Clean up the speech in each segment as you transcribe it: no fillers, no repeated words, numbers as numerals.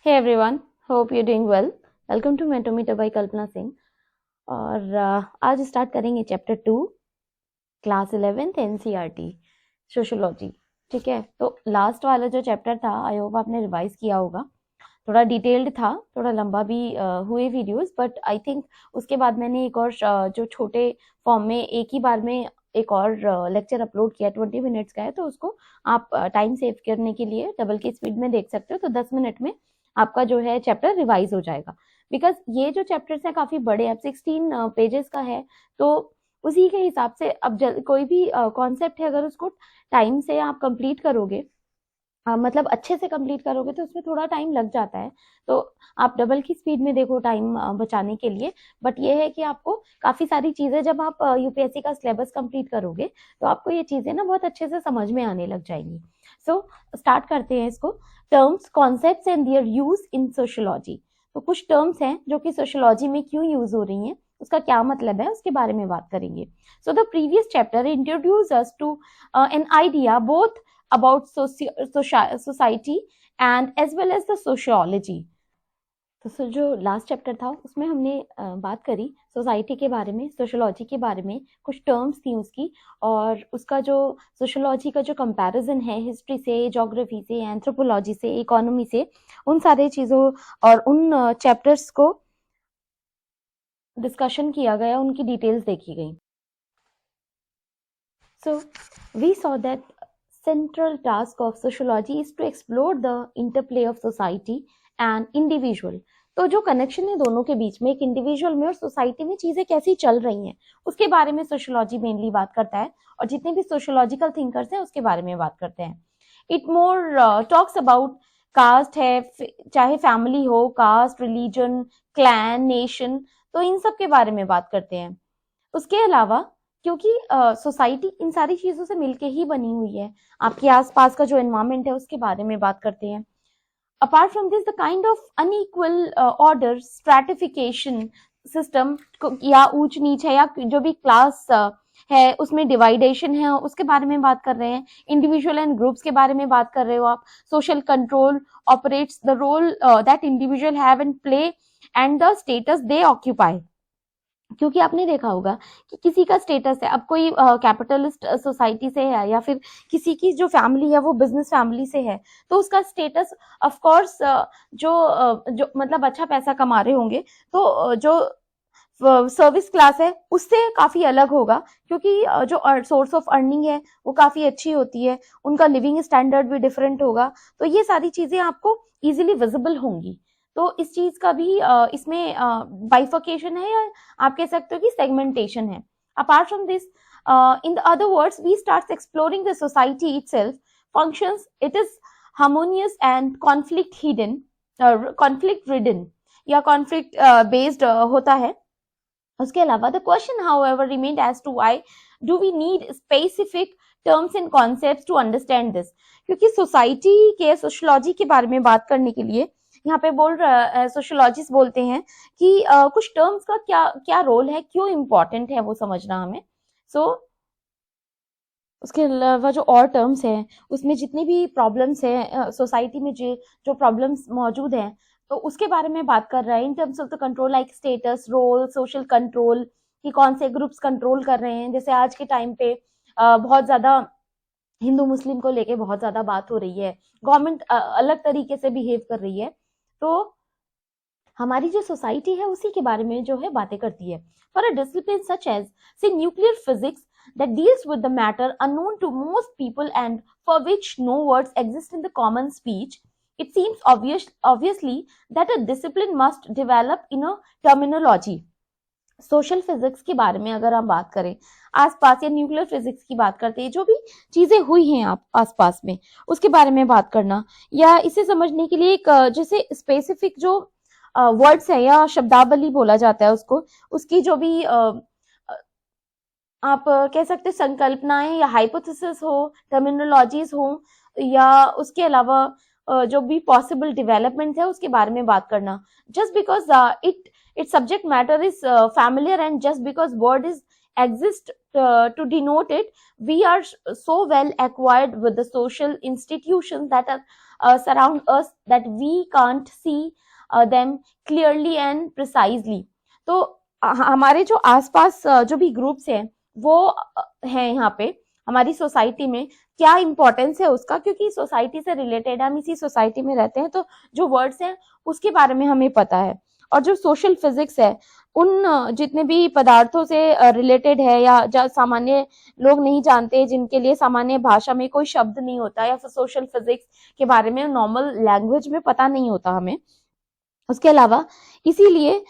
Hey everyone, hope you're doing well. Welcome to Mentometer by कल्पना सिंह। और आज start करेंगे chapter 2 class 11th NCERT sociology. ठीक है, तो लास्ट वाला जो चैप्टर था आई होप आपने रिवाइज किया होगा। थोड़ा डिटेल्ड था, थोड़ा लंबा भी हुए वीडियोस, बट आई थिंक उसके बाद मैंने एक और जो छोटे फॉर्म में एक ही बार में एक और लेक्चर अपलोड किया 20 मिनट्स का है, तो उसको आप टाइम सेव करने के लिए डबल की स्पीड में देख सकते हो। तो 10 मिनट में आपका जो है चैप्टर रिवाइज हो जाएगा, बिकॉज ये जो चैप्टर्स है काफी बड़े, अब 16 पेजेस का है। तो उसी के हिसाब से अब कोई भी कॉन्सेप्ट है, अगर उसको टाइम से आप कंप्लीट करोगे, मतलब अच्छे से कंप्लीट करोगे, तो उसमें थोड़ा टाइम लग जाता है। तो आप डबल की स्पीड में देखो टाइम बचाने के लिए। बट ये है कि आपको काफी सारी चीजें, जब आप यूपीएससी का सिलेबस कंप्लीट करोगे तो आपको ये चीजें ना बहुत अच्छे से समझ में आने लग जाएंगी। सो स्टार्ट करते हैं इसको। Terms, concepts and their use in sociology. तो कुछ टर्म्स हैं जो कि सोशियोलॉजी में क्यों यूज हो रही हैं, उसका क्या मतलब है, उसके बारे में बात करेंगे। So the previous chapter introduce us to an idea both about society and as well as the sociology। तो जो लास्ट चैप्टर था उसमें हमने बात करी सोसाइटी के बारे में, सोशियोलॉजी के बारे में, कुछ टर्म्स थी उसकी, और उसका जो सोशियोलॉजी का जो कंपैरिजन है हिस्ट्री से, ज्योग्राफी से, एंथ्रोपोलॉजी से, इकोनॉमी से, उन सारे चीज़ों और उन चैप्टर्स को डिस्कशन किया गया, उनकी डिटेल्स देखी गई। So we saw that central task of sociology is to explore the interplay of society and individual। तो जो कनेक्शन है दोनों के बीच में, एक इंडिविजुअल में और सोसाइटी में चीजें कैसी चल रही हैं, उसके बारे में सोशियोलॉजी मेनली बात करता है, और जितने भी सोशियोलॉजिकल थिंकर्स हैं उसके बारे में बात करते हैं। It more talks about cast है, चाहे फैमिली हो, कास्ट, रिलीजन, क्लैन, नेशन, तो इन सब के बारे में बात करते हैं। उसके अलावा क्योंकि सोसाइटी इन सारी चीजों से मिलके ही बनी हुई है, आपके आसपास का जो एनवायरमेंट है उसके बारे में बात करते हैं। Apart from this the kind of unequal order, stratification system, या ऊंच नीच है, या जो भी क्लास है उसमें डिवाइडेशन है, उसके बारे में बात कर रहे हैं। इंडिविजुअल एंड ग्रुप्स के बारे में बात कर रहे हो आप। Social control operates the role that individual have and play and the status they occupy. क्योंकि आपने देखा होगा कि किसी का स्टेटस है, अब कोई कैपिटलिस्ट सोसाइटी से है, या फिर किसी की जो फैमिली है वो बिजनेस फैमिली से है, तो उसका स्टेटस ऑफ कोर्स जो मतलब अच्छा पैसा कमा रहे होंगे, तो जो सर्विस क्लास है उससे काफी अलग होगा, क्योंकि जो सोर्स ऑफ अर्निंग है वो काफी अच्छी होती है, उनका लिविंग स्टैंडर्ड भी डिफरेंट होगा। तो ये सारी चीजें आपको इजीली विजिबल होंगी। तो इस चीज का भी इसमें बाइफर्केशन है, या आप कह सकते हो कि सेगमेंटेशन है। Apart from this, in the other words, we start exploring the society itself, functions, it is harmonious and conflict ridden या conflict based होता है। उसके अलावा the question however remained as to why do we need specific terms and concepts to understand this। क्योंकि society के sociology के बारे में बात करने के लिए यहाँ पे सोशियोलॉजिस्ट बोलते हैं कि कुछ टर्म्स का क्या क्या रोल है, क्यों इम्पोर्टेंट है वो समझना हमें। उसके अलावा जो और टर्म्स हैं उसमें जितनी भी प्रॉब्लम्स हैं सोसाइटी में, जो प्रॉब्लम्स मौजूद हैं, तो उसके बारे में बात कर रहा है। In terms of the control like status, role, social control, कि कौन से ग्रुप्स कंट्रोल कर रहे हैं। जैसे आज के टाइम पे बहुत ज्यादा हिंदू मुस्लिम को लेके बहुत ज्यादा बात हो रही है, गवर्नमेंट अलग तरीके से बिहेव कर रही है, तो हमारी जो सोसाइटी है उसी के बारे में जो है बातें करती है। For a discipline such as से nuclear physics that deals with the matter unknown to most people and for which no words exist in the common speech, it seems obviously that a discipline must develop in a terminology। Social physics के बारे में अगर हम बात करें, आसपास, या nuclear physics की बात करते हैं, जो भी चीजें हुई हैं आप आसपास में उसके बारे में बात करना, या इसे समझने के लिए एक जैसे स्पेसिफिक जो वर्ड्स है या शब्दावली बोला जाता है उसको, उसकी जो भी आप कह सकते संकल्पनाएं या हाइपोथेसिस हो, टर्मिनोलॉजीज हो, या उसके अलावा जो भी पॉसिबल डेवलपमेंट है उसके बारे में बात करना। Just because its subject matter is familiar, and just because word is exist to denote it, we are so well acquired with the social institutions that are surround us that we can't see them clearly and precisely. तो हमारे जो आसपास जो भी groups हैं वो हैं यहाँ पे हमारी सोसाइटी में, क्या इंपॉर्टेंस है उसका, क्योंकि सोसाइटी से रिलेटेड हम इसी सोसाइटी में रहते हैं, तो जो वर्ड्स हैं उसके बारे में हमें पता है। और जो सोशल फिजिक्स है उन जितने भी पदार्थों से रिलेटेड है या जो सामान्य लोग नहीं जानते, जिनके लिए सामान्य भाषा में कोई शब्द नहीं होता या फिर सोशल फिजिक्स के बारे में नॉर्मल लैंग्वेज में पता नहीं होता हमें। उसके अलावा इसीलिए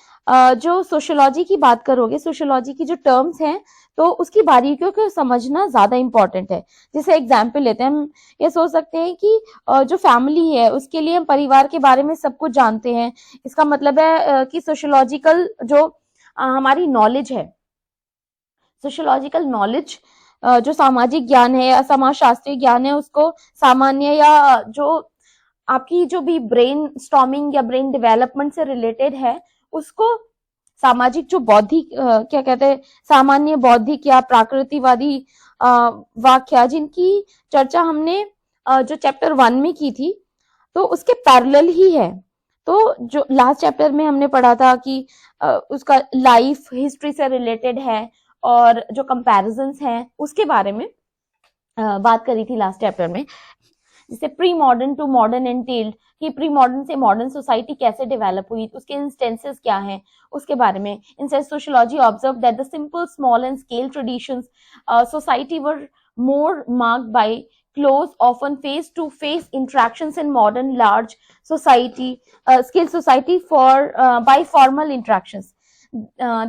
जो सोशियोलॉजी की बात करोगे, सोशियोलॉजी की जो टर्म्स हैं तो उसकी बारीकियों को समझना ज्यादा इंपॉर्टेंट है। जैसे एग्जाम्पल लेते हैं, हम ये सोच सकते हैं कि जो फैमिली है उसके लिए हम परिवार के बारे में सब कुछ जानते हैं। इसका मतलब है कि सोशियोलॉजिकल जो हमारी नॉलेज है, सोशियोलॉजिकल नॉलेज जो सामाजिक ज्ञान है या समाजशास्त्रीय ज्ञान है, उसको सामान्य या जो आपकी जो भी ब्रेन स्टॉर्मिंग या ब्रेन डेवलपमेंट से रिलेटेड है उसको सामाजिक जो बौद्धिक क्या कहते हैं, सामान्य बौद्धिक या प्राकृतिकवादी वाक्य जिनकी चर्चा हमने जो चैप्टर 1 में की थी तो उसके पैरेलल ही है। तो जो लास्ट चैप्टर में हमने पढ़ा था कि उसका लाइफ हिस्ट्री से रिलेटेड है और जो कंपैरिजंस हैं उसके बारे में बात करी थी लास्ट चैप्टर में। जैसे pre modern to modern entailed, कि प्री मॉडर्न से मॉडर्न सोसाइटी कैसे डेवलप हुई, उसके इंस्टेंसेस क्या हैं उसके बारे में। Instead sociology observe that the simple small and scale traditions society were more marked by close, often face-to-face interactions in modern large society, scale society by formal interactions.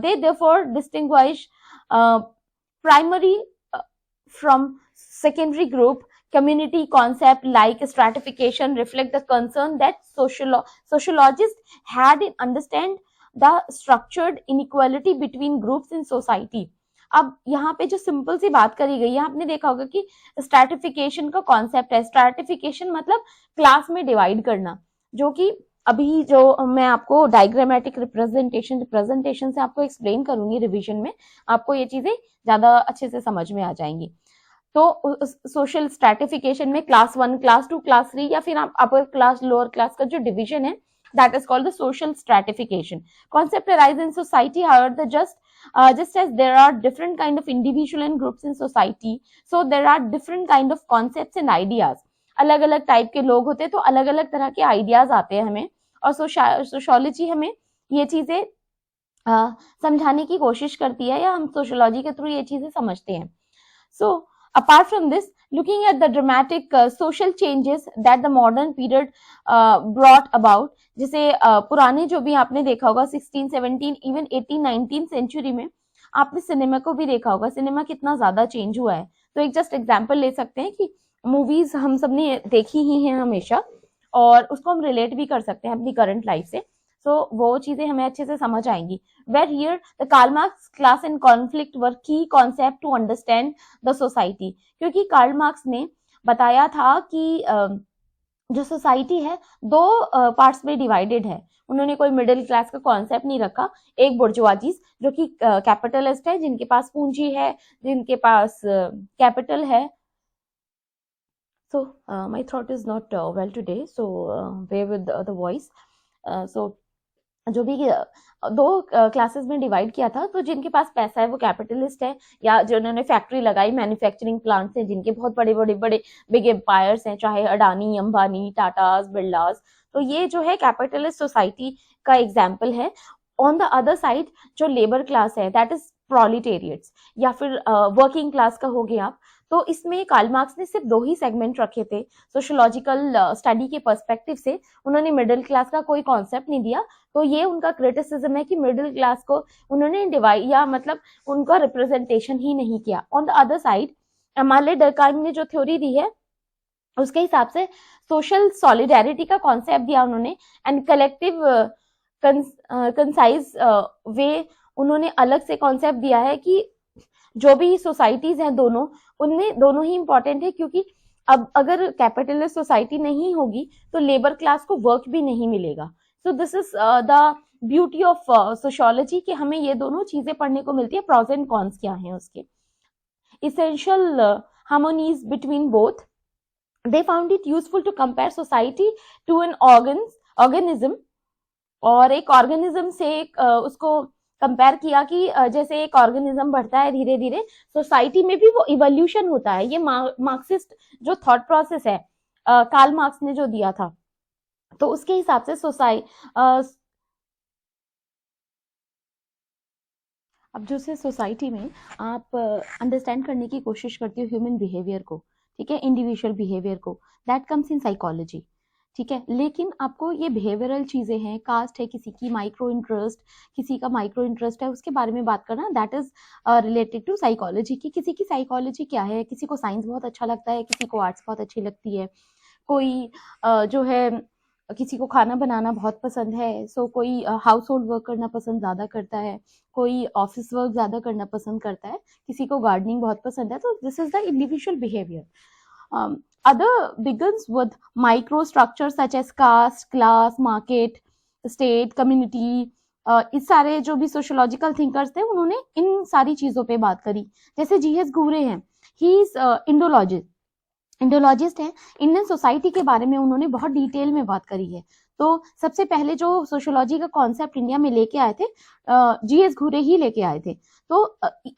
They therefore distinguish primary from secondary group. Community concept like stratification reflect the concern that sociologists had in understand the structured inequality between groups in society. अब यहाँ पे जो simple सी बात करी गई है, आपने देखा होगा कि स्ट्रैटिफिकेशन का कॉन्सेप्ट है। स्ट्रैटिफिकेशन मतलब क्लास में डिवाइड करना, जो कि अभी जो मैं आपको डायग्रामेटिक रिप्रेजेंटेशन से आपको एक्सप्लेन करूंगी रिवीजन में, आपको ये चीजें ज्यादा अच्छे से समझ में आ जाएंगी। तो सोशल स्ट्रैटिफिकेशन में क्लास 1, क्लास 2, क्लास 3 या फिर अपर क्लास, लोअर क्लास का जो डिवीजन है, that is called the social stratification. Concept arise in society, however, just as there are different kind of individual and groups in society, so there are different kind of concepts and ideas. अलग अलग type के लोग होते हैं तो अलग अलग तरह के आइडियाज आते हैं हमें, और सोशियोलॉजी हमें ये चीजें समझाने की कोशिश करती है, या हम सोशियोलॉजी के थ्रू ये चीजें समझते हैं। So apart from this, looking at the dramatic social changes that the modern period brought about, जैसे पुराने जो भी आपने देखा होगा 16, 17, इवन 18, 19 सेंचुरी में आपने सिनेमा को भी देखा होगा, सिनेमा कितना ज्यादा चेंज हुआ है। तो एक जस्ट एग्जांपल ले सकते हैं कि मूवीज हम सब ने देखी ही हैं हमेशा, और उसको हम रिलेट भी कर सकते हैं अपनी करंट लाइफ से, सो वो चीजें हमें अच्छे से समझ आएंगी। Where here the Karl Marx class and conflict were की concept to understand the society, क्योंकि कार्ल मार्क्स ने बताया था कि जो सोसाइटी है दो पार्ट्स में डिवाइडेड है। उन्होंने कोई मिडिल क्लास का कॉन्सेप्ट नहीं रखा। एक बुर्जुआजीज जो कि कैपिटलिस्ट है, जिनके पास पूंजी है, जिनके पास कैपिटल है। So my throat is not well today, so bear with the voice. So जो भी दो क्लासेस में डिवाइड किया था, तो जिनके पास पैसा है वो कैपिटलिस्ट है, या जिन्होंने फैक्ट्री लगाई, मैन्युफैक्चरिंग प्लांट्स हैं, जिनके बहुत बड़े बिग एम्पायर्स हैं, चाहे अडानी, अंबानी, टाटास, बिरलास, तो ये जो है कैपिटलिस्ट सोसाइटी का एग्जाम्पल है। ऑन द अदर साइड जो लेबर क्लास है, दैट इज प्रोलिटेरियट्स, या फिर वर्किंग क्लास का हो गया आप। तो इसमें कार्ल मार्क्स ने सिर्फ 2 ही सेगमेंट रखे थे सोशियोलॉजिकल स्टडी के पर्सपेक्टिव से। उन्होंने मिडिल क्लास का कोई कॉन्सेप्ट नहीं दिया। तो ये उनका क्रिटिसिज्म है कि मिडिल क्लास को उन्होंने डिवाइड, या मतलब उनका रिप्रेजेंटेशन ही नहीं किया। On the other side Emile Durkheim ने जो थ्योरी दी है उसके हिसाब से सोशल सॉलिडेरिटी का कॉन्सेप्ट दिया उन्होंने, एंड कलेक्टिव कंसाइज वे उन्होंने अलग से कॉन्सेप्ट दिया है कि जो भी सोसाइटीज हैं दोनों, उनमें दोनों ही इंपॉर्टेंट है, क्योंकि अब अगर कैपिटलिस्ट सोसाइटी नहीं होगी तो लेबर क्लास को वर्क भी नहीं मिलेगा। सो this is the beauty of sociology कि हमें ये दोनों चीजें पढ़ने को मिलती है। प्रोज एंड कॉन्स क्या हैं उसके, essential harmonies between both, they found it useful to compare society to an organism, और एक ऑर्गेनिज्म से उसको कंपेयर किया कि जैसे एक ऑर्गेनिज्म बढ़ता है धीरे धीरे, सोसाइटी में भी वो इवोल्यूशन होता है। ये मार्क्सिस्ट जो थॉट प्रोसेस है कार्ल मार्क्स ने जो दिया था, तो उसके हिसाब से अब जो से सोसाइटी में आप अंडरस्टैंड करने की कोशिश करती हो ह्यूमन बिहेवियर को, ठीक है, इंडिविजुअल बिहेवियर को, दैट कम्स इन साइकोलॉजी, ठीक है। लेकिन आपको ये बिहेवियरल चीजें हैं, कास्ट है किसी की, माइक्रो इंटरेस्ट किसी का, माइक्रो इंटरेस्ट है, उसके बारे में बात करना, that is related to psychology की किसी की साइकोलॉजी क्या है। किसी को साइंस बहुत अच्छा लगता है, किसी को आर्ट्स बहुत अच्छी लगती है, कोई जो है किसी को खाना बनाना बहुत पसंद है, सो कोई हाउस होल्ड वर्क करना पसंद ज्यादा करता है, कोई ऑफिस वर्क ज्यादा करना पसंद करता है, किसी को गार्डनिंग बहुत पसंद है। तो this is the individual behaviour. Other begins with micro structures such as caste, class, market, state, community. इस सारे जो भी सोशोलॉजिकल थिंकर्स थे उन्होंने इन सारी चीजों पे बात करी। जैसे जीएस घूरे हैं, ही इज इंडोलॉजिस्ट है, इंडियन सोसाइटी के बारे में उन्होंने बहुत डिटेल में बात करी है। तो सबसे पहले जो सोशियोलॉजी का कॉन्सेप्ट इंडिया में लेके आए थे जीएस घूरे ही लेके आए थे। तो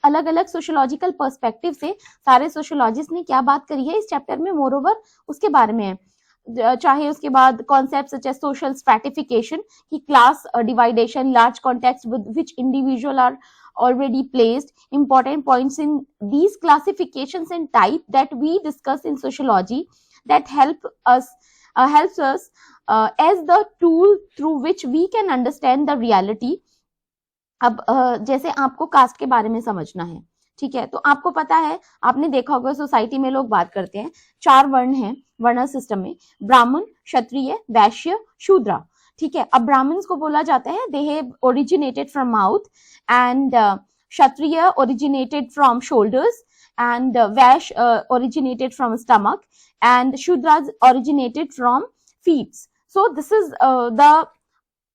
अलग अलग सोशियोलॉजिकल पर्सपेक्टिव से सारे सोशियोलॉजिस्ट ने क्या बात करी है इस चैप्टर में, मोरओवर उसके बारे में है। चाहे उसके बाद concept such as social stratification की class division, large context with which individual are already placed, important points in these classifications and type that we discuss in sociology that helps us as the tool through which we can understand the reality. अब जैसे आपको cast के बारे में समझना है, ठीक है, तो आपको पता है, आपने देखा होगा सोसाइटी में लोग बात करते हैं, 4 वर्ण हैं वर्ण सिस्टम में, ब्राह्मण, क्षत्रिय, वैश्य, शूद्र, ठीक है। अब ब्राह्मण्स को बोला जाता है they have originated from mouth, and Kshatriya originated from shoulders, and Vaishya originated from stomach, and Shudras originated from feet. So this is the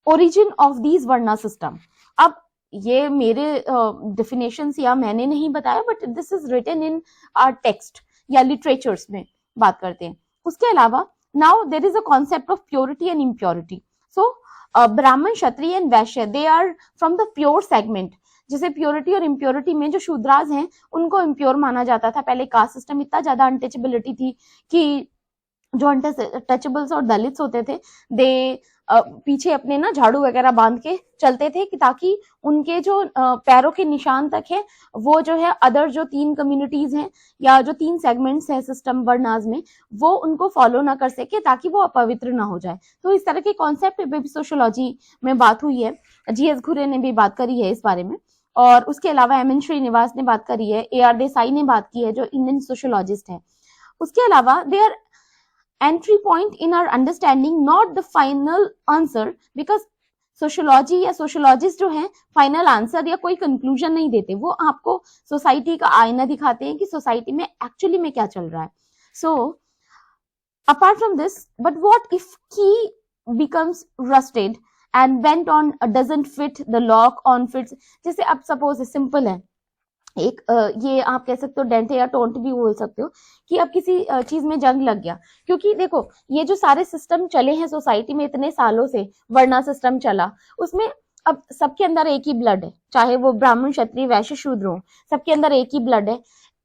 origin of these varna system. अब ये मेरे डेफिनेशंस या मैंने नहीं बताया, but this is written in our text या literatures में बात करते हैं। उसके अलावा now there is a concept of purity and impurity. So Brahmin, Kshatriya and Vysya they are from the pure segment. जैसे प्योरिटी और इम्प्योरिटी में जो शूद्रास हैं उनको इम्प्योर माना जाता था। पहले कास्ट सिस्टम इतना ज्यादा अनटचेबिलिटी थी कि जो अनटचेबल्स और दलित्स होते थे दे पीछे अपने ना झाड़ू वगैरह बांध के चलते थे कि ताकि उनके जो पैरों के निशान तक है वो जो है अदर जो 3 कम्युनिटीज हैं या जो 3 सेगमेंट्स हैं सिस्टम वर्णाज में वो उनको फॉलो ना कर सके ताकि वो अपवित्र ना हो जाए। तो इस तरह के कॉन्सेप्ट पे भी सोशियोलॉजी में बात हुई है। जीएस घुरे ने भी बात करी है इस बारे में, और उसके अलावा एम एन श्रीनिवास ने बात करी है, ए आर देसाई ने बात की है जो इंडियन सोशियोलॉजिस्ट है। उसके अलावा they are entry point in our understanding, not the final answer, because sociology या सोशियोलॉजिस्ट जो है फाइनल आंसर या कोई कंक्लूजन नहीं देते, वो आपको सोसाइटी का आईना दिखाते हैं कि सोसाइटी में एक्चुअली में क्या चल रहा है। So apart from this, but what if की becomes rusted and bent on doesn't fit the lock on fits। जैसे अब सपोज सिंपल है एक ये आप कह सकते हो डेंट या टोंट भी बोल सकते हो कि अब किसी चीज में जंग लग गया, क्योंकि देखो ये जो सारे सिस्टम चले हैं सोसाइटी में इतने सालों से, वर्णा सिस्टम चला, उसमें अब सबके अंदर एक ही ब्लड है, चाहे वो ब्राह्मण, क्षत्रिय, वैश्य, शूद्र हो, सबके अंदर एक ही ब्लड है।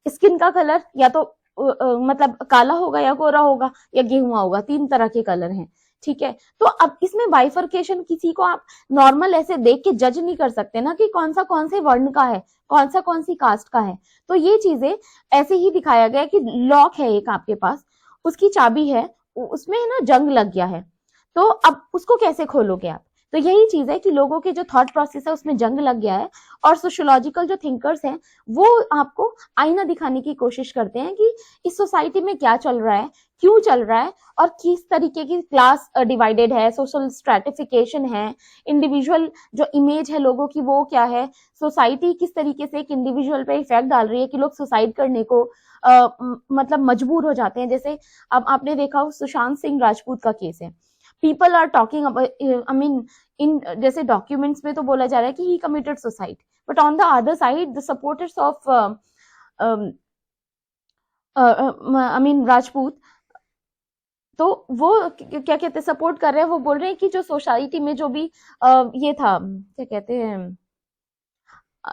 स्किन का कलर या तो मतलब काला होगा या गोरा होगा या गेहुआ होगा, 3 तरह के कलर हैं, ठीक है। तो अब इसमें बाइफर्केशन किसी को आप नॉर्मल ऐसे देख के जज नहीं कर सकते ना कि कौन से वर्ण का है, कौन सी कास्ट का है। तो ये चीजें ऐसे ही दिखाया गया कि लॉक है एक आपके पास, उसकी चाबी है, उसमें ना जंग लग गया है, तो अब उसको कैसे खोलोगे आप। तो यही चीज है कि लोगों के जो थॉट प्रोसेस है उसमें जंग लग गया है, और सोशियोलॉजिकल जो थिंकर्स हैं वो आपको आईना दिखाने की कोशिश करते हैं कि इस सोसाइटी में क्या चल रहा है, क्यों चल रहा है, और किस तरीके की क्लास डिवाइडेड है, सोशल स्ट्रैटिफिकेशन है, इंडिविजुअल जो इमेज है लोगों की वो क्या है, सोसाइटी किस तरीके से एक इंडिविजुअल पे इफेक्ट डाल रही है कि लोग सुसाइड करने को मतलब मजबूर हो जाते हैं। जैसे अब आपने देखा हो सुशांत सिंह राजपूत का केस है, people are talking I mean in जैसे डॉक्यूमेंट्स में तो बोला जा रहा है कि he committed suicide, but on the other side the supporters of I mean Rajput तो वो क्या कहते हैं, सपोर्ट कर रहे हैं, वो बोल रहे हैं कि जो सोसाइटी में जो भी ये था, क्या कहते हैं,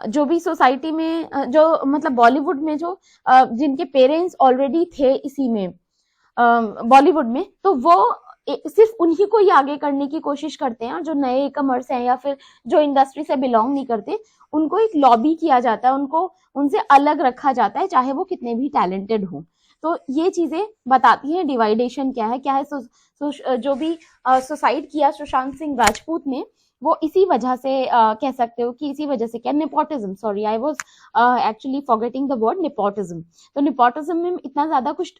जो भी सोसाइटी में जो मतलब बॉलीवुड में जो जिनके पेरेंट्स ऑलरेडी थे इसी में बॉलीवुड में, तो वो सिर्फ उन्हीं को ही आगे करने की कोशिश करते हैं, और जो नए कमर्स हैं या फिर जो इंडस्ट्री से बिलोंग नहीं करते, उनको एक लॉबी किया जाता है, उनको उनसे अलग रखा जाता है, चाहे वो कितने भी टैलेंटेड हों। तो ये चीजें बताती हैं डिवाइडेशन क्या है जो भी सुसाइड किया सुशांत सिंह राजपूत ने, वो इसी वजह से कह सकते हो कि इसी वजह से, क्या, nepotism, sorry I was actually forgetting the word nepotism. तो नेपोटिज्म में इतना ज्यादा कुछ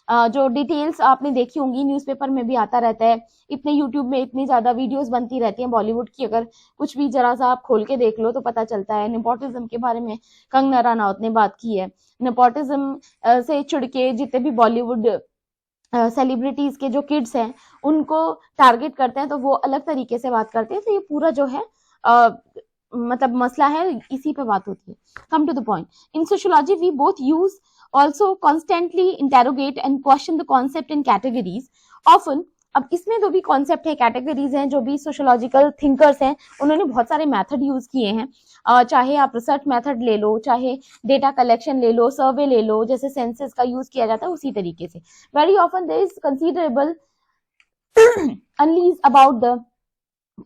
जो डिटेल्स आपने देखी होंगी, न्यूज़पेपर में भी आता रहता है, इतने यूट्यूब में इतनी ज्यादा वीडियोस बनती रहती हैं बॉलीवुड की, अगर कुछ भी जरा सा आप खोल के देख लो तो पता चलता है। नेपोटिज्म के बारे में कंगना रनौत ने बात की है। नेपोटिज्म से चिढ़ के जितने भी बॉलीवुड सेलिब्रिटीज के जो किड्स हैं उनको टारगेट करते हैं, तो वो अलग तरीके से बात करते हैं। तो ये पूरा जो है मतलब मसला है, इसी पे बात होती है। Come to the point, in sociology we both use also constantly interrogate and question the concept in categories often। अब इसमें जो भी कॉन्सेप्ट है, कैटेगरीज हैं, जो भी सोशियोलॉजिकल थिंकर्स हैं, उन्होंने बहुत सारे मेथड यूज किए हैं। चाहे आप रिसर्च मेथड ले लो, चाहे डेटा कलेक्शन ले लो, सर्वे ले लो, जैसे सेंसस का यूज किया जाता है उसी तरीके से। Very often there is considerable unease about the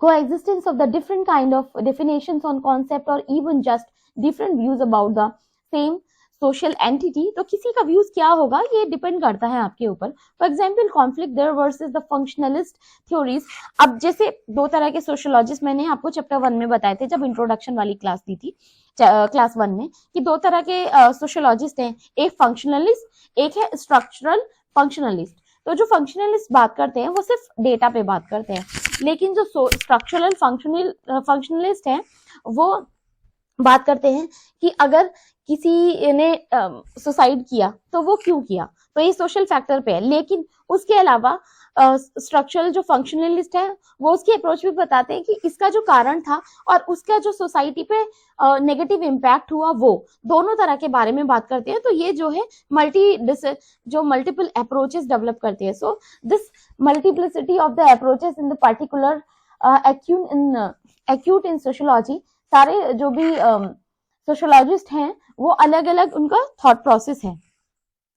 coexistence of the different kind of definitions on concept or even just different views about the same social entity. तो किसी का व्यूज क्या होगा ये डिपेंड करता है आपके ऊपर। For example conflict there versus the functionalist theories. अब जैसे दो तरह के सोशियोलॉजिस्ट मैंने आपको चैप्टर 1 में बताए थे जब इंट्रोडक्शन वाली क्लास दी थी, क्लास 1 में, कि दो तरह के सोशियोलॉजिस्ट हैं, एक फंक्शनलिस्ट, एक है स्ट्रक्चरल फंक्शनलिस्ट। तो जो फंक्शनलिस्ट बात करते हैं वो सिर्फ डेटा पे बात करते हैं, लेकिन जो स्ट्रक्चरल फंक्शनलिस्ट है वो बात करते हैं कि अगर किसी ने सुसाइड किया तो वो क्यों किया, तो ये सोशल फैक्टर पे है। लेकिन उसके अलावा स्ट्रक्चरल जो फंक्शनलिस्ट है वो उसकी अप्रोच भी बताते हैं कि इसका जो कारण था और उसका जो सोसाइटी पे नेगेटिव इम्पैक्ट हुआ, वो दोनों तरह के बारे में बात करते हैं। तो ये जो है मल्टीपल अप्रोचेस डेवलप करती है। So this multiplicity of the approaches in the particular acute in sociology, सारे जो भी सोशियोलॉजिस्ट हैं वो अलग अलग उनका थॉट प्रोसेस है।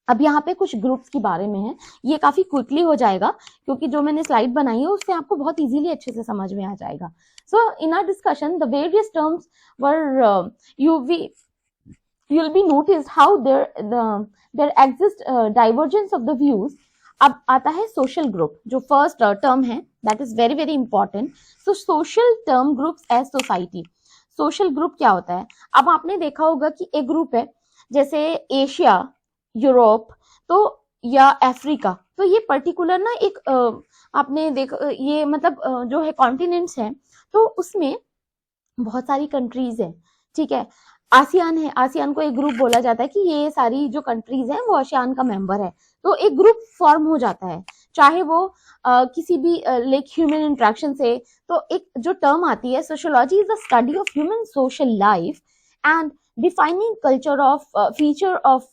अब यहाँ पे कुछ ग्रुप्स के बारे में है, ये काफी क्विकली हो जाएगा क्योंकि जो मैंने स्लाइड बनाई है उससे आपको बहुत इजीली अच्छे से समझ में आ जाएगा। So in our discussion the various terms were you will be noticed how there exists divergence of the views। अब आता है सोशल ग्रुप, जो फर्स्ट टर्म है, that is very very important. So social term groups as society. Social group क्या होता है? अब आपने देखा होगा कि एक ग्रुप है जैसे एशिया, यूरोप, तो या अफ्रीका, तो ये पर्टिकुलर ना एक आपने देखा, ये मतलब जो है कॉन्टिनेंट्स हैं, तो उसमें बहुत सारी कंट्रीज हैं, ठीक है। आसियान है, आसियान को एक ग्रुप बोला जाता है कि ये सारी जो कंट्रीज हैं वो आसियान का मेंबर है, तो एक ग्रुप फॉर्म हो जाता है, चाहे वो किसी भी लाइक ह्यूमन इंटरेक्शन से। तो एक जो टर्म आती है, sociology is the study of human social life and defining culture of feature of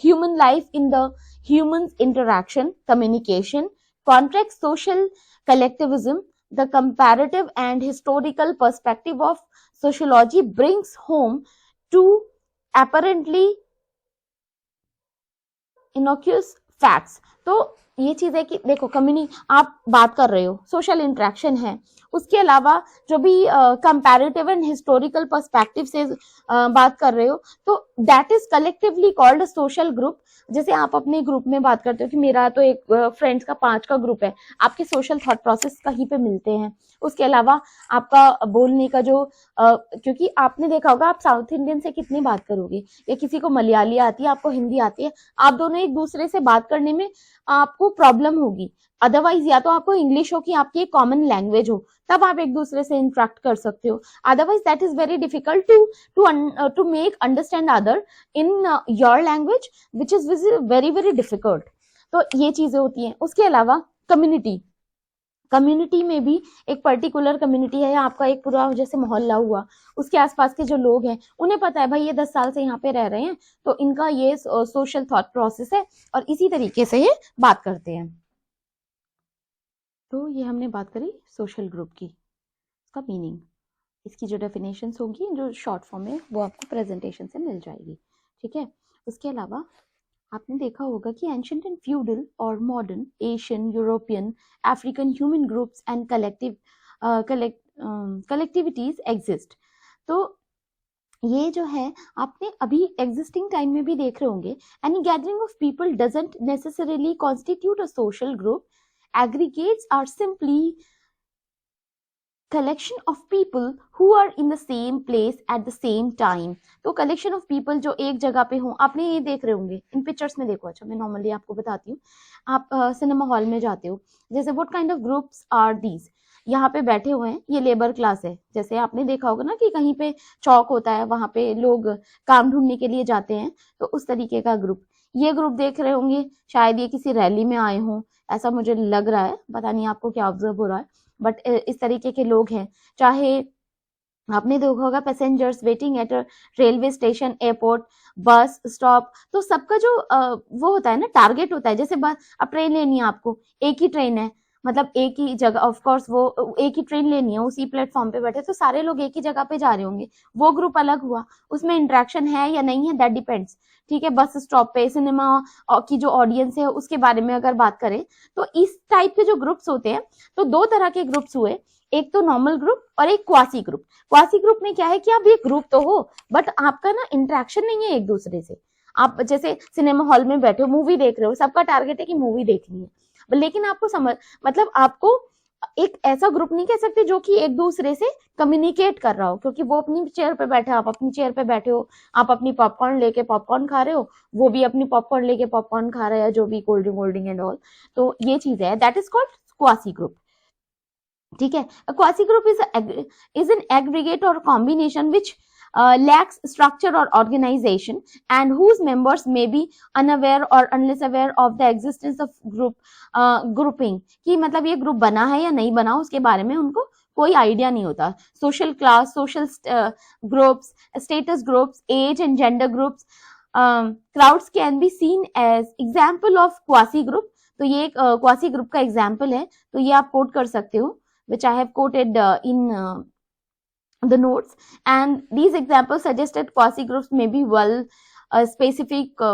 human life in the humans interaction, communication, context, social collectivism। The comparative and historical perspective of sociology brings home to apparently innocuous facts। तो ये चीज है कि देखो, community आप बात कर रहे हो, सोशल इंटरेक्शन है, उसके अलावा जो भी कंपैरेटिव एंड हिस्टोरिकल पर्सपेक्टिव से बात कर रहे हो, तो that is collectively called social group. जैसे आप अपने ग्रुप में बात करते हो कि मेरा तो एक फ्रेंड्स का 5 का ग्रुप है, आपके सोशल थॉट प्रोसेस कहीं पे मिलते हैं। उसके अलावा आपका बोलने का जो क्योंकि आपने देखा होगा, आप साउथ इंडियन से कितनी बात करोगे, या किसी को मलयाली आती है, आपको हिंदी आती है, आप दोनों एक दूसरे से बात करने में आपको प्रॉब्लम होगी। अदरवाइज या तो आपको इंग्लिश हो कि आपकी एक कॉमन लैंग्वेज हो, तब आप एक दूसरे से इंटरेक्ट कर सकते हो। Otherwise that is very difficult to make understand other in your language, which is very very difficult. तो ये चीजें होती हैं। उसके अलावा कम्युनिटी में भी एक पर्टिकुलर कम्युनिटी है, आपका एक पूरा जैसे मोहल्ला हुआ, उसके आसपास के जो लोग हैं उन्हें पता है भाई ये 10 साल से यहाँ पे रह रहे हैं, तो इनका ये सोशल थॉट प्रोसेस है, और इसी तरीके से ये बात करते हैं। तो ये हमने बात करी सोशल ग्रुप की, इसका मीनिंग, इसकी जो डेफिनेशंस होगी जो शॉर्ट फॉर्म में वो आपको प्रेजेंटेशन से मिल जाएगी, ठीक है। उसके अलावा आपने देखा होगा कि एंशिएंट एंड फ्यूडल और modern Asian, European, African human groups and collectivities exist. तो ये जो है आपने अभी एग्जिस्टिंग टाइम में भी देख रहे होंगे, any gathering of people doesn't necessarily constitute a social group, aggregates are simply collection of people who are in the same place at the same time। तो collection of people जो एक जगह पे हों, आपने ये देख रहे होंगे इन पिक्चर्स में, देखो, अच्छा मैं नॉर्मली आपको बताती हूँ, आप सिनेमा हॉल में जाते हो, जैसे what kind of groups are these, यहाँ पे बैठे हुए हैं, ये लेबर क्लास है, जैसे आपने देखा होगा ना कि कहीं पे चौक होता है, वहां पे लोग काम ढूंढने के लिए जाते हैं, तो उस तरीके का ग्रुप, ये ग्रुप देख रहे होंगे, शायद ये किसी रैली में आए हों, ऐसा मुझे लग रहा है, पता नहीं आपको क्या ऑब्जर्व हो रहा है, बट इस तरीके के लोग हैं। चाहे आपने देखा होगा passengers waiting at a railway station, airport, bus stop, तो सबका जो वो होता है ना, टारगेट होता है, जैसे बस अब ट्रेन लेनी है आपको, एक ही ट्रेन है, मतलब एक ही जगह, ऑफ कोर्स वो एक ही ट्रेन लेनी है, उसी प्लेटफॉर्म पे बैठे, तो सारे लोग एक ही जगह पे जा रहे होंगे, वो ग्रुप अलग हुआ, उसमें इंटरेक्शन है या नहीं है दैट डिपेंड्स, ठीक है। बस स्टॉप पे सिनेमा की जो ऑडियंस है उसके बारे में अगर बात करें, तो इस टाइप के जो ग्रुप्स होते हैं, तो दो तरह के ग्रुप्स हुए, एक तो नॉर्मल ग्रुप और एक क्वासी ग्रुप। क्वासी ग्रुप में क्या है कि आप ये ग्रुप तो हो, बट आपका ना इंटरेक्शन नहीं है एक दूसरे से, आप जैसे सिनेमा हॉल में बैठे हो, मूवी देख रहे हो, सबका टारगेट है कि मूवी देखनी है, लेकिन आपको समझ, मतलब आपको एक ऐसा ग्रुप नहीं कह सकते जो कि एक दूसरे से कम्युनिकेट कर रहा हो, क्योंकि वो अपनी चेयर पे बैठा है, आप अपनी चेयर पे बैठे हो, आप अपनी पॉपकॉर्न लेके पॉपकॉर्न खा रहे हो, वो भी अपनी पॉपकॉर्न लेके पॉपकॉर्न खा रहा है, जो भी कोल्ड ड्रिंक वोल्ड ड्रिंक एंड ऑल, तो ये चीज है, that is called quasi group, ठीक है। Quasi group is an aggregate और combination which lacks structure or organization and whose members may be unaware or unless aware of the existence of grouping, कि मतलब ये ग्रुप बना है या नहीं बना उसके बारे में उनको कोई आइडिया नहीं होता। Social class, social groups, status groups, age and gender groups, crowds can be seen as example of quasi group. तो ये एक क्वासी ग्रुप का एग्जाम्पल है, तो ये आप कोट कर सकते हो, which I have quoted in the notes, and these examples suggested quasi groups may be well specific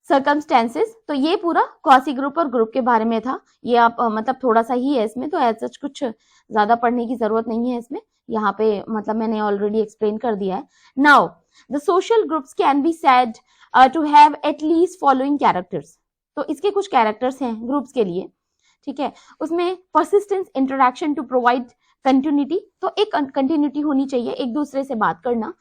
circumstances। तो ये पूरा क्वासी ग्रुप और ग्रुप के बारे में था, ये आप मतलब थोड़ा सा ही है इसमें, तो ऐसा कुछ ज्यादा पढ़ने की जरूरत नहीं है इसमें, यहाँ पे मतलब मैंने ऑलरेडी एक्सप्लेन कर दिया है। Now the social groups can be said to have at least following characters. तो इसके कुछ कैरेक्टर्स हैं ग्रुप्स के लिए, ठीक है। उसमें persistence, interaction to provide continuity, तो एक कंटिन्यूटी होनी चाहिए, एक दूसरे से बात करना।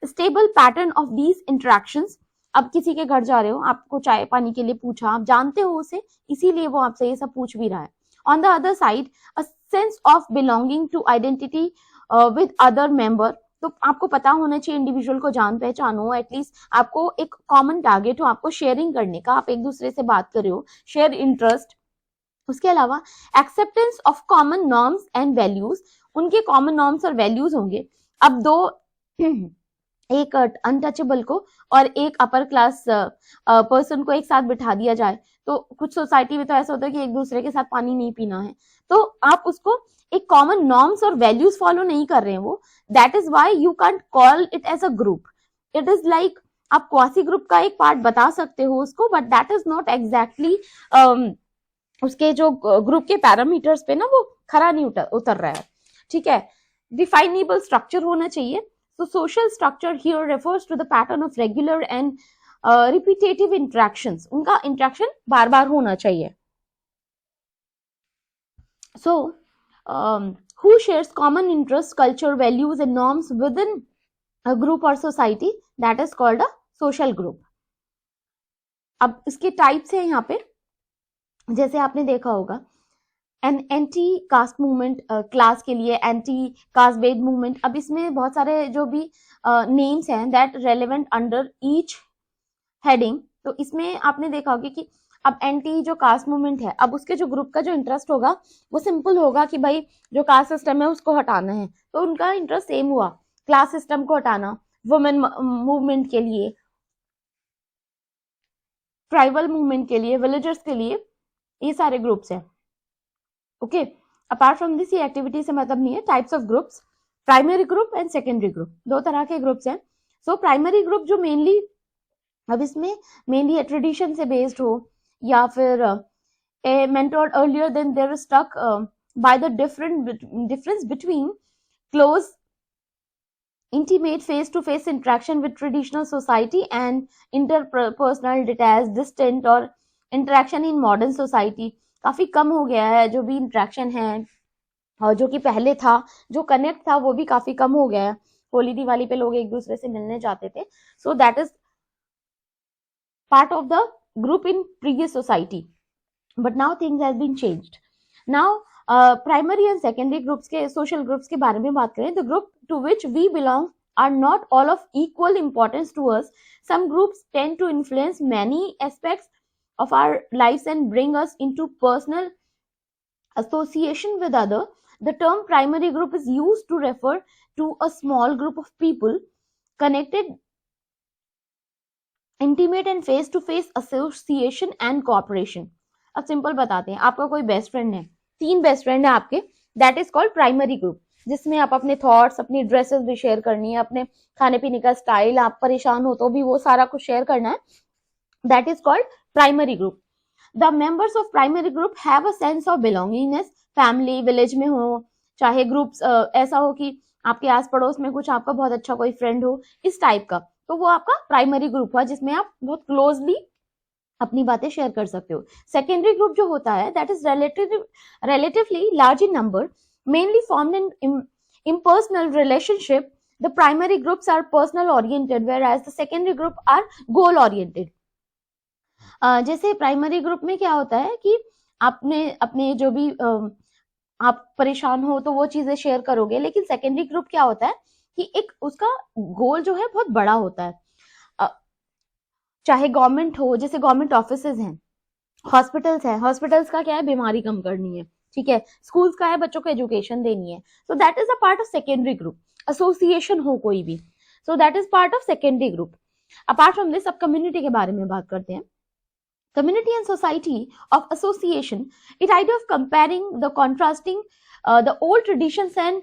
Stable pattern of these interactions, अब किसी के घर जा रहे हो, आपको चाय पानी के लिए पूछा, आप जानते हो उसे, इसीलिए वो आपसे ये सब पूछ भी रहा है। On the other side a sense of belonging to identity with other member, तो आपको पता होना चाहिए, इंडिविजुअल को जान पहचान हो, एटलीस्ट आपको एक कॉमन टारगेट हो, आपको शेयरिंग करने का, आप एक दूसरे से बात कर रहे हो, शेयर इंटरेस्ट। उसके अलावा acceptance of common norms and values, उनके कॉमन नॉर्म्स और वैल्यूज होंगे। अब दो एक अनटचेबल को और एक अपर क्लास पर्सन को एक साथ बिठा दिया जाए, तो कुछ सोसाइटी में तो ऐसा होता है कि एक दूसरे के साथ पानी नहीं पीना है, तो आप उसको एक कॉमन नॉर्म्स और वैल्यूज फॉलो नहीं कर रहे हैं वो, that is why you can't call it as a group. It is like आप क्वासी ग्रुप का एक पार्ट बता सकते हो उसको, but that is not exactly उसके जो ग्रुप के पैरामीटर्स पे ना वो खरा नहीं उतर रहा है, ठीक है। डिफाइनेबल स्ट्रक्चर होना चाहिए। So social structure here refers to the pattern of regular and repetitive interactions. उनका interaction बार बार होना चाहिए। So who shares common interests, culture, values and norms within a group or society, that is called a social group। अब इसके types हैं यहाँ पे, जैसे आपने देखा होगा an anti caste movement, class के लिए एंटी कास्ट बेस्ड मूवमेंट। अब इसमें बहुत सारे जो भी नेम्स हैं that relevant under each heading, तो इसमें आपने देखा होगा कि अब एंटी जो कास्ट मूवमेंट है, अब उसके जो ग्रुप का जो इंटरेस्ट होगा वो सिंपल होगा कि भाई जो कास्ट सिस्टम है उसको हटाना है, तो उनका इंटरेस्ट सेम हुआ, क्लास सिस्टम को हटाना, वुमेन मूवमेंट के लिए, ट्राइबल मूवमेंट के लिए, विलेजर्स के लिए, ये सारे ग्रुप्स हैं। ओके, अपार्ट फ्रॉम दिस ये एक्टिविटी से मतलब नहीं है। Types of groups, primary group and secondary group, दो तरह के ग्रुप्स हैं। सो प्राइमरी ग्रुप जो मेनली, अब इसमें मेनली ट्रेडिशन से बेस्ड हो या फिर a mentored earlier then they're stuck by the difference between close intimate face-to-face interaction with traditional society and interpersonal detached distant और interaction in modern society। काफी कम हो गया है जो भी इंटरेक्शन है, और जो कि पहले था, जो कनेक्ट था वो भी काफी कम हो गया है। होली दिवाली पे लोग एक दूसरे से मिलने जाते थे। So that is part of the group in previous society, but now things has been changed. Now primary and secondary groups के, सोशल ग्रुप्स के बारे में बात करें, the group to which we belong are not all of equal importance to us. Some groups tend to influence many aspects of our lives and bring us into personal association with other. The term primary group is used to refer to a small group of people connected intimate and face to face association and cooperation. अब simple बताते हैं, आपका कोई best friend है, 3 best friend है आपके, that is called primary group, जिसमें आप अपने थॉट्स, अपनी ड्रेसेस भी शेयर करनी है, अपने खाने पीने का स्टाइल, आप परेशान हो तो भी वो सारा कुछ शेयर करना है, that is called primary group. The members of primary group have a sense of belongingness, family village में हो, चाहे ग्रुप्स ऐसा हो कि आपके आस पड़ोस में कुछ आपका बहुत अच्छा कोई फ्रेंड हो, इस टाइप का, तो वो आपका प्राइमरी ग्रुप हुआ जिसमें आप बहुत क्लोजली अपनी बातें शेयर कर सकते हो। सेकेंडरी ग्रुप जो होता है, that is relatively large in number, mainly formed in impersonal relationship. The primary groups are personal oriented, whereas the secondary group are goal oriented. जैसे प्राइमरी ग्रुप में क्या होता है कि आपने अपने जो भी आप परेशान हो तो वो चीजें शेयर करोगे, लेकिन सेकेंडरी ग्रुप क्या होता है कि एक उसका गोल जो है बहुत बड़ा होता है। चाहे गवर्नमेंट हो, जैसे गवर्नमेंट ऑफिसेज हैं, हॉस्पिटल्स हैं, हॉस्पिटल्स का क्या है, बीमारी कम करनी है, ठीक है, स्कूल्स का है, बच्चों को एजुकेशन देनी है, सो that is a part of secondary group. Association हो कोई भी, सो that is part of secondary group. Apart from this, अब कम्युनिटी के बारे में बात करते हैं। Community and society of association, it idea of comparing the contrasting the old traditions and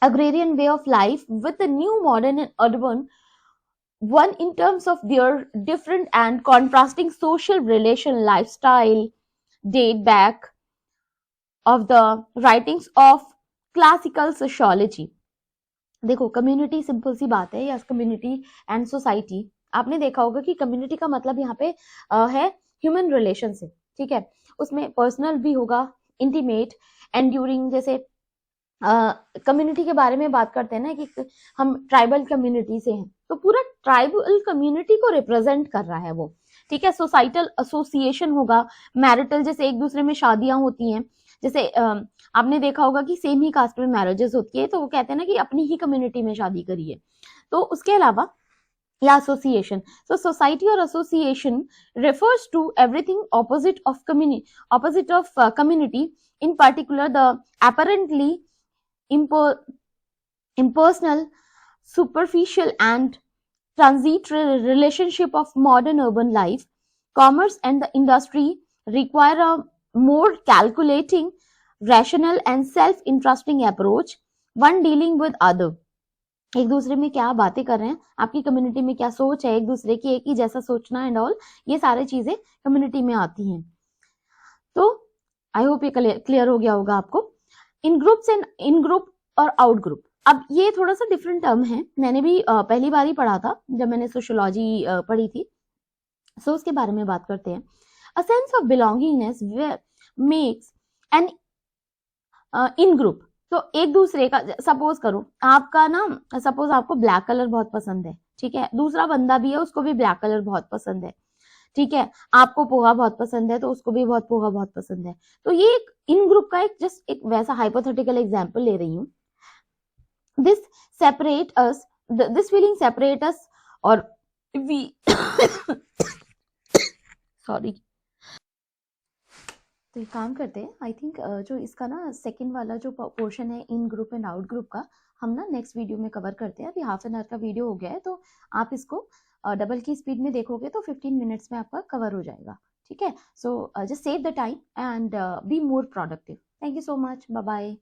agrarian way of life with the new modern and urban one in terms of their different and contrasting social relation lifestyle date back of the writings of classical sociology। देखो, community simple सी बात है, या community and society, आपने देखा होगा कि community का मतलब यहाँ पे है ह्यूमन रिलेशन से, ठीक है, उसमें पर्सनल भी होगा, इंटीमेट, एंड्यूरिंग। जैसे कम्युनिटी के बारे में बात करते हैं ना कि हम ट्राइबल कम्युनिटी से हैं, तो पूरा ट्राइबल कम्युनिटी को रिप्रेजेंट कर रहा है वो, ठीक है। सोसाइटल एसोसिएशन होगा, मैरिटल, जैसे एक दूसरे में शादियां होती हैं, जैसे आपने देखा होगा कि सेम ही कास्ट में मैरिजेस होती है, तो वो कहते हैं ना कि अपनी ही कम्युनिटी में शादी करिए। तो उसके अलावा या एसोसिएशन, सो सोसाइटी और association refers to everything opposite of community, in particular the apparently impersonal, superficial and transitory relationship of modern urban life. Commerce and the industry require a more calculating, rational and self-interesting approach, one dealing with other. एक दूसरे में क्या बातें कर रहे हैं, आपकी community में क्या सोच है, एक दूसरे की एक ही जैसा सोचना एंड ऑल, ये सारी चीजें कम्युनिटी में आती हैं। तो आई होप ये क्लियर हो गया होगा आपको। इन ग्रुप्स एंड इन ग्रुप और आउट ग्रुप, अब ये थोड़ा सा डिफरेंट टर्म है, मैंने भी पहली बार ही पढ़ा था जब मैंने सोशियोलॉजी पढ़ी थी। सो उसके बारे में बात करते हैं। अ sense of belongingness makes an in group, तो एक दूसरे का, सपोज करो आपका ना, सपोज आपको ब्लैक कलर बहुत पसंद है, ठीक है, दूसरा बंदा भी है उसको भी ब्लैक कलर बहुत पसंद है, ठीक है, आपको पोहा बहुत पसंद है तो उसको भी बहुत पोहा बहुत पसंद है। तो ये एक इन ग्रुप का एक जस्ट एक वैसा हाइपोथेटिकल एग्जांपल ले रही हूँ। This separate us, this feeling separate us, और वी सॉरी, तो एक काम करते हैं, आई थिंक जो इसका ना सेकंड वाला जो पोर्शन है इन ग्रुप एंड आउट ग्रुप का, हम ना नेक्स्ट वीडियो में कवर करते हैं। अभी हाफ एन आवर का वीडियो हो गया है, तो आप इसको डबल की स्पीड में देखोगे तो 15 मिनट्स में आपका कवर हो जाएगा। ठीक है. So just save the time and be more productive. Thank you so much. Bye bye.